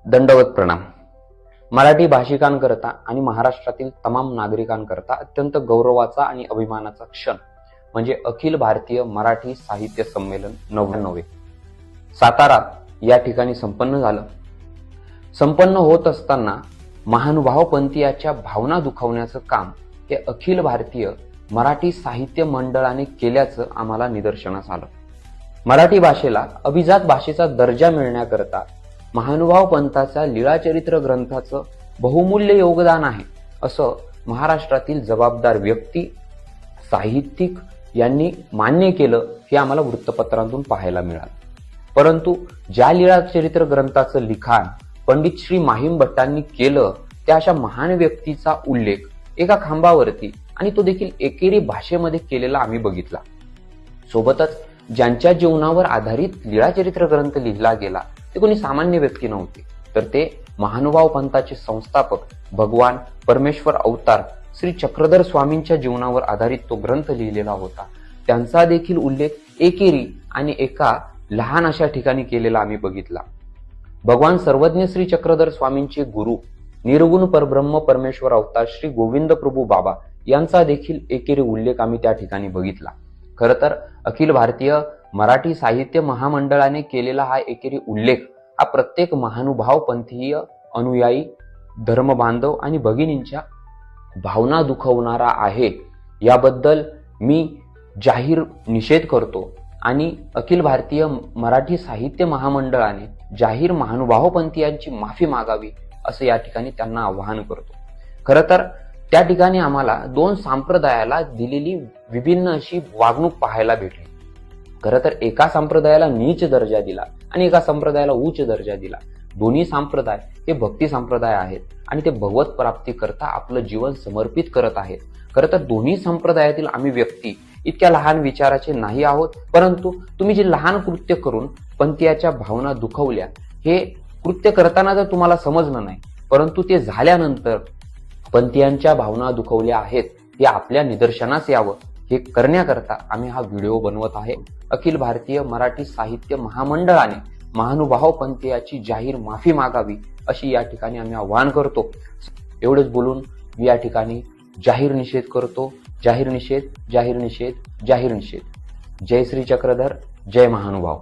दंडवत प्रणाम. मराठी भाषिकांकरता आणि महाराष्ट्रातील तमाम नागरिकांकरता अत्यंत गौरवाचा आणि अभिमानाचा क्षण म्हणजे अखिल भारतीय मराठी साहित्य संमेलन 99 सातारा या ठिकाणी संपन्न झालं. संपन्न होत असताना महानुभाव पंथीयाच्या भावना दुखावण्याचं काम हे अखिल भारतीय मराठी साहित्य मंडळाने केल्याचं आम्हाला निदर्शनास आलं. मराठी भाषेला अभिजात भाषेचा दर्जा मिळण्याकरता महानुभाव पंथाचा लीळाचरित्र ग्रंथाचं बहुमूल्य योगदान आहे असं महाराष्ट्रातील जबाबदार व्यक्ती, साहित्यिक यांनी मान्य केलं हे आम्हाला वृत्तपत्रांतून पाहायला मिळालं. परंतु ज्या लीळाचरित्र ग्रंथाचं लिखाण पंडित श्री माहीम भट्टांनी केलं त्या अशा महान व्यक्तीचा उल्लेख एका खांबावरती आणि तो देखील एकेरी भाषेमध्ये केलेला आम्ही बघितला. सोबतच ज्यांच्या जीवनावर आधारित लीळाचरित्र ग्रंथ लिहिला गेला ते कोणी सामान्य व्यक्ती नव्हते, तर ते महानुभाव पंथाचे संस्थापक भगवान परमेश्वर अवतार श्री चक्रधर स्वामींच्या जीवनावर आधारित तो ग्रंथ लिहिलेला होता. त्यांचा देखील उल्लेख एकेरी आणि एका लहान अशा ठिकाणी केलेला आम्ही बघितला. भगवान सर्वज्ञ श्री चक्रधर स्वामींचे गुरु निर्गुण परब्रह्म परमेश्वर अवतार श्री गोविंद प्रभू बाबा यांचा देखील एकेरी उल्लेख आम्ही त्या ठिकाणी बघितला. खर तर अखिल भारतीय मराठी साहित्य महामंडळाने केलेला हा एकेरी उल्लेख हा प्रत्येक महानुभाव पंथीय अनुयायी, धर्मबांधव आणि भगिनींच्या भावना दुखवणारा आहे. याबद्दल मी जाहीर निषेध करतो आणि अखिल भारतीय मराठी साहित्य महामंडळाने जाहीर महानुभाव पंथीयांची माफी मागावी असं या ठिकाणी त्यांना आवाहन करतो. खरं तर त्या ठिकाणी आम्हाला दोन संप्रदायाला दिलेली विभिन्न अशी वागणूक पाहायला भेटली. खरं तर एका संप्रदायाला नीच दर्जा दिला आणि एका संप्रदायाला उच्च दर्जा दिला. दोन्ही संप्रदाय हे भक्ती संप्रदाय आहेत आणि ते भगवत प्राप्ती करता आपलं जीवन समर्पित करत आहेत. खरं तर दोन्ही संप्रदायातील आम्ही व्यक्ती इतक्या लहान विचाराचे नाही आहोत, परंतु तुम्ही जे लहान कृत्य करून पंथीयाच्या भावना दुखवल्या, हे कृत्य करताना जर तुम्हाला समजलं नाही, परंतु ते झाल्यानंतर पंथीयांच्या भावना दुखवल्या आहेत हे आपल्या निदर्शनास यावं हे करण्याकरता आम्ही हा व्हिडिओ बनवत आहे. अखिल भारतीय मराठी साहित्य महामंडळाने महानुभाव पंथीयाची जाहीर माफी मागावी अशी या ठिकाणी आम्ही आवाहन करतो. एवढेच बोलून मी या ठिकाणी जाहीर निषेध करतो. जाहीर निषेध, जाहीर निषेध, जाहीर निषेध. जय श्री चक्रधर, जय महानुभाव.